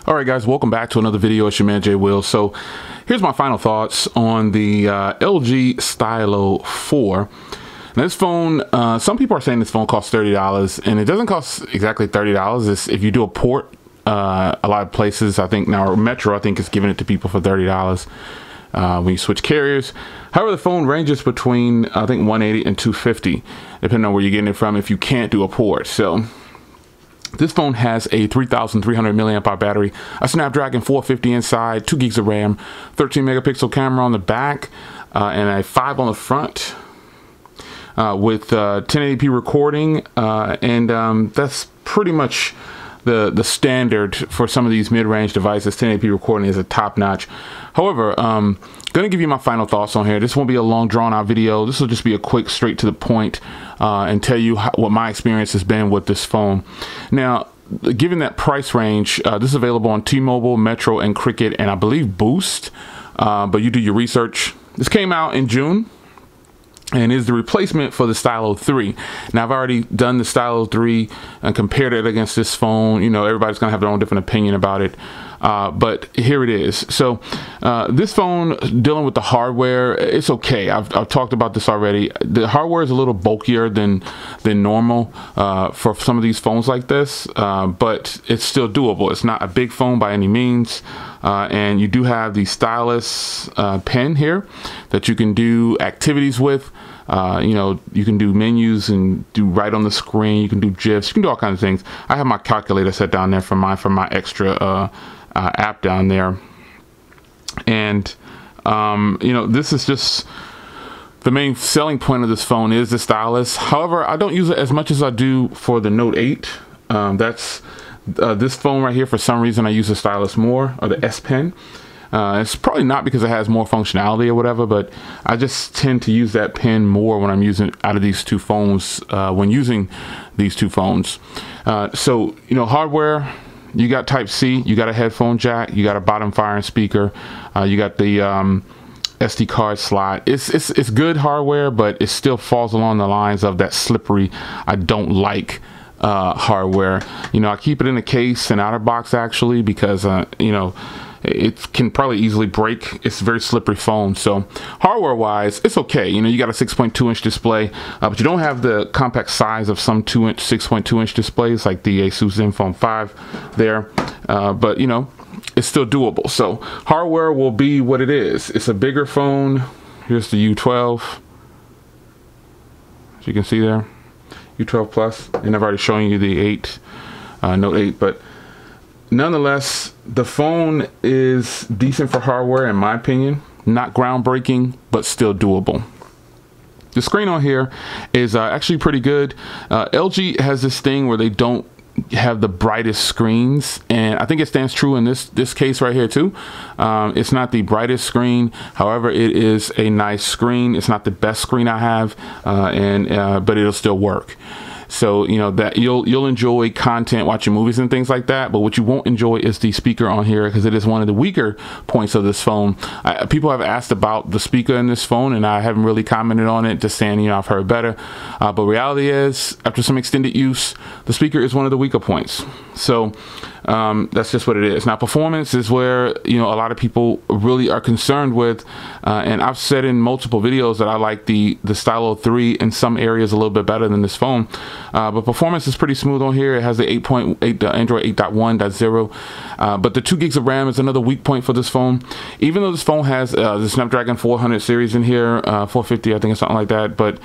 All right, guys, welcome back to another video. It's your man Jay Will. So here's my final thoughts on the LG Stylo 4. Now, this phone, some people are saying this phone costs $30, and it doesn't cost exactly $30. It's, if you do a port, a lot of places, I think now Metro, I think is giving it to people for $30 when you switch carriers. However, the phone ranges between, I think, $180 and $250, depending on where you're getting it from if you can't do a port. So this phone has a 3,300 milliamp hour battery, a Snapdragon 450 inside, 2 gigs of RAM, 13 megapixel camera on the back, and a 5 on the front, with 1080p recording, and that's pretty much the standard for some of these mid-range devices. 1080p recording is a top-notch. However, gonna give you my final thoughts on here. This won't be a long drawn-out video. This will just be a quick, straight to the point, and tell you what my experience has been with this phone. Now, given that price range, this is available on T-Mobile, Metro, and Cricket, and I believe Boost. But you do your research. This came out in June, and is the replacement for the Stylo 3. Now, I've already done the Stylo 3 and compared it against this phone. You know, everybody's gonna have their own different opinion about it. But here it is. So this phone, dealing with the hardware, it's okay. I've talked about this already. The hardware is a little bulkier than normal for some of these phones like this, but it's still doable. It's not a big phone by any means. And you do have the stylus pen here that you can do activities with. You know, you can do menus and do right on the screen. You can do GIFs. You can do all kinds of things. I have my calculator set down there for my extra app down there. And you know, this is just the main selling point of this phone is the stylus. However, I don't use it as much as I do for the Note 8. That's this phone right here. For some reason, I use the stylus more, or the S Pen. It's probably not because it has more functionality or whatever, but I just tend to use that pen more when I'm using out of these two phones, when using these two phones. So, you know, hardware, you got Type-C, you got a headphone jack, you got a bottom firing speaker, you got the SD card slot. It's good hardware, but it still falls along the lines of that slippery, I don't like hardware. You know, I keep it in a case and outer box actually, because you know, it can probably easily break. It's a very slippery phone. So hardware wise, it's okay. You know, you got a 6.2-inch display, but you don't have the compact size of some 6.2-inch displays like the Asus Zenfone 5 there, but you know, it's still doable. So hardware will be what it is. It's a bigger phone. Here's the U12, as you can see there, U12 Plus, and I've already shown you the Note 8, but nonetheless, the phone is decent for hardware, in my opinion. Not groundbreaking, but still doable. The screen on here is actually pretty good. LG has this thing where they don't have the brightest screens, and I think it stands true in this case right here too. It's not the brightest screen, however, it is a nice screen. It's not the best screen I have, but it'll still work. So, you know, that you'll enjoy content, watching movies and things like that, but what you won't enjoy is the speaker on here, because it is one of the weaker points of this phone. People have asked about the speaker in this phone, and I haven't really commented on it, just saying, you know, I've heard better. But reality is, after some extended use, the speaker is one of the weaker points. So that's just what it is. Now, performance is where, you know, a lot of people really are concerned with, and I've said in multiple videos that I like the Stylo 3 in some areas a little bit better than this phone. But performance is pretty smooth on here. It has the 8.8 Android 8.1.0, but the 2 gigs of RAM is another weak point for this phone. Even though this phone has the Snapdragon 400 series in here, 450, I think, or something like that, but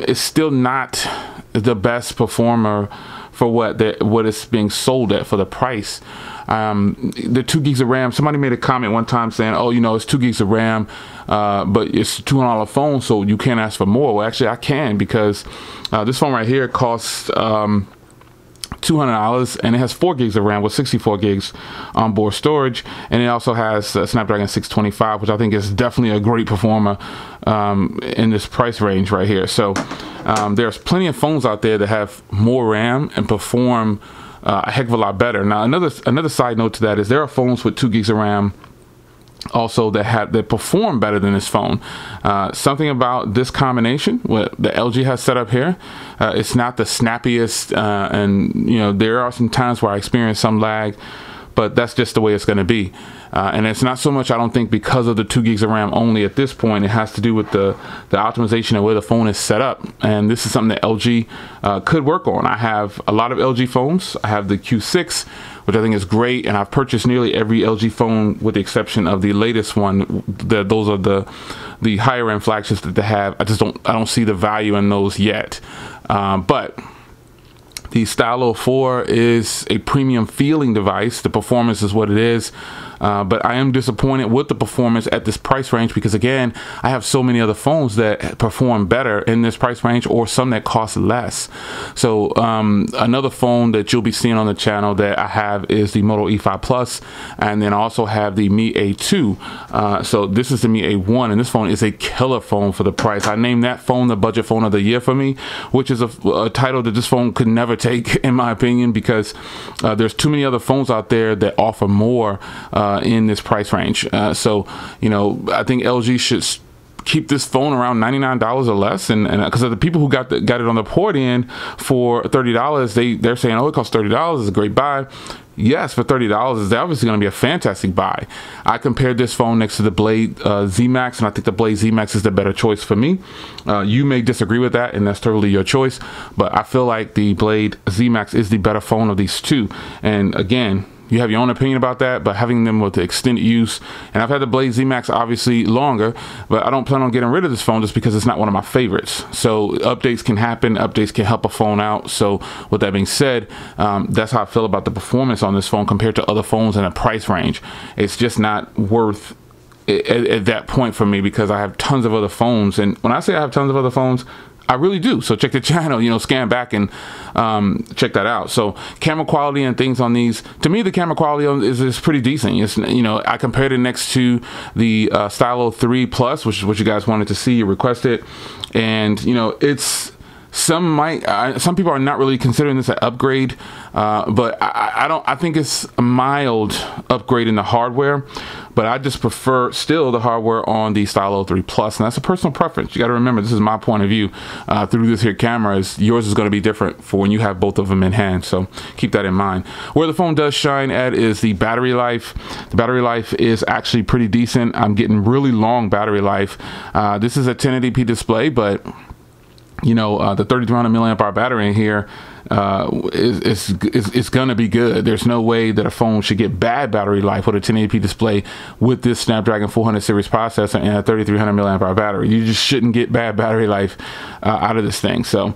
it's still not the best performer for what it's being sold at for the price. The 2 gigs of RAM, somebody made a comment one time saying, oh, you know, it's 2 gigs of RAM, but it's a $200 phone, so you can't ask for more. Well, actually, I can, because this phone right here costs $200, and it has 4 gigs of RAM with 64 gigs onboard storage, and it also has Snapdragon 625, which I think is definitely a great performer in this price range right here. So there's plenty of phones out there that have more RAM and perform a heck of a lot better. Now, another side note to that is there are phones with 2 gigs of RAM also that perform better than this phone. Something about this combination, what the LG has set up here, it's not the snappiest, and you know, there are some times where I experience some lag, but that's just the way it's going to be. And it's not so much, I don't think, because of the 2 gigs of RAM only at this point. It has to do with the optimization of where the phone is set up. And this is something that LG could work on. I have a lot of LG phones. I have the Q6, which I think is great. And I've purchased nearly every LG phone with the exception of the latest one. Those are the higher end flagships that they have. I don't see the value in those yet. But the Stylo 4 is a premium feeling device. The performance is what it is. But I am disappointed with the performance at this price range because, again, I have so many other phones that perform better in this price range, or some that cost less. So another phone that you'll be seeing on the channel that I have is the Moto E5 Plus, and then I also have the Mi A2. So this is the Mi A1, and this phone is a killer phone for the price. I named that phone the budget phone of the year for me, which is a title that this phone could never take, in my opinion, because there's too many other phones out there that offer more in this price range. So, you know, I think LG should keep this phone around $99 or less, and because of the people who got it on the port end for $30, they're saying, oh, it costs $30, it's a great buy. Yes, for $30, it's obviously going to be a fantastic buy. I compared this phone next to the Blade Z Max, and I think the Blade Z Max is the better choice for me. You may disagree with that, and that's totally your choice, but I feel like the Blade Z Max is the better phone of these two. And again, you have your own opinion about that, but having them with the extended use, and I've had the Blade Z Max obviously longer, but I don't plan on getting rid of this phone just because it's not one of my favorites. So updates can happen, updates can help a phone out. So with that being said, that's how I feel about the performance on this phone compared to other phones in a price range. It's just not worth at that point for me because I have tons of other phones. And when I say I have tons of other phones, I really do. So check the channel, you know, scan back and check that out. So camera quality and things on these, to me, the camera quality is pretty decent. It's, you know, I compared it next to the Stylo 3 Plus, which is what you guys wanted to see, you requested, and you know, it's some people are not really considering this an upgrade, but I think it's a mild upgrade in the hardware, but I just prefer still the hardware on the Stylo 3 Plus, and that's a personal preference. You got to remember, this is my point of view through this here camera. Yours is going to be different for when you have both of them in hand, so keep that in mind. Where the phone does shine at is the battery life. The battery life is actually pretty decent. I'm getting really long battery life. This is a 1080p display, but you know, the 3300 milliamp hour battery in here is gonna be good. There's no way that a phone should get bad battery life with a 1080p display with this Snapdragon 400 series processor and a 3300 milliamp hour battery. You just shouldn't get bad battery life out of this thing. So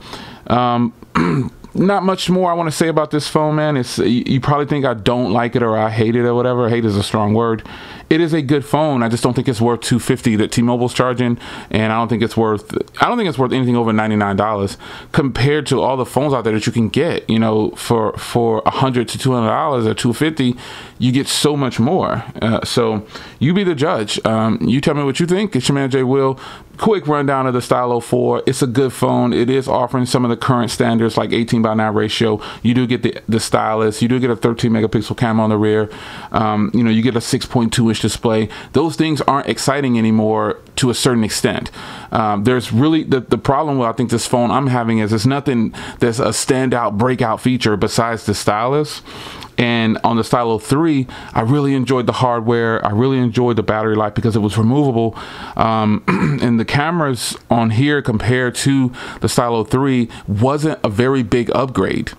not much more I want to say about this phone, man. It's, you probably think I don't like it or I hate it or whatever. Hate is a strong word. It is a good phone. I just don't think it's worth $250 that T-Mobile's charging, and I don't think it's worth anything over $99 compared to all the phones out there that you can get. You know, for $100 to $200 or $250, you get so much more. So you be the judge. You tell me what you think. It's your man Jay Will. Quick rundown of the Stylo 4. It's a good phone. It is offering some of the current standards like 18:9 ratio. You do get the stylus. You do get a 13 megapixel camera on the rear. You know, you get a 6.2-inch display. Those things aren't exciting anymore to a certain extent. There's really the problem with I think this phone I'm having is there's nothing that's a standout breakout feature besides the stylus. And on the Stylo 3, I really enjoyed the hardware. I really enjoyed the battery life because it was removable. And the cameras on here compared to the Stylo 3 wasn't a very big upgrade.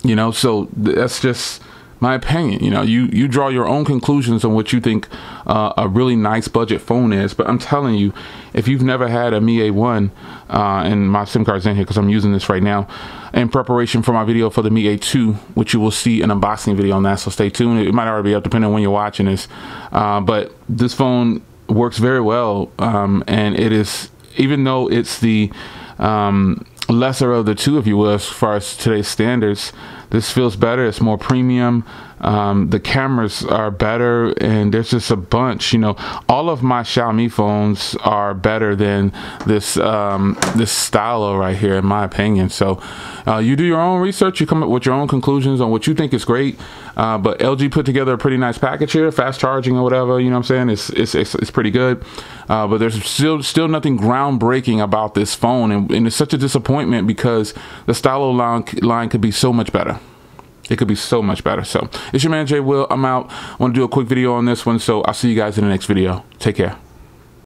You know, so that's just my opinion. You know, you draw your own conclusions on what you think a really nice budget phone is. But I'm telling you, if you've never had a Mi A1, and my SIM card's in here because I'm using this right now, in preparation for my video for the Mi A2, which you will see an unboxing video on that, so stay tuned. It might already be up depending on when you're watching this. But this phone works very well, and it is, even though it's the lesser of the two, if you will, as far as today's standards, this feels better. It's more premium. The cameras are better, and there's just a bunch. You know, all of my Xiaomi phones are better than this this Stylo right here, in my opinion. So you do your own research, you come up with your own conclusions on what you think is great. But LG put together a pretty nice package here, fast charging or whatever. You know what I'm saying? It's pretty good. But there's still nothing groundbreaking about this phone, and it's such a disappointment because the Stylo line could be so much better. It could be so much better. So it's your man Jay Will. I'm out. I want to do a quick video on this one. So I'll see you guys in the next video. Take care.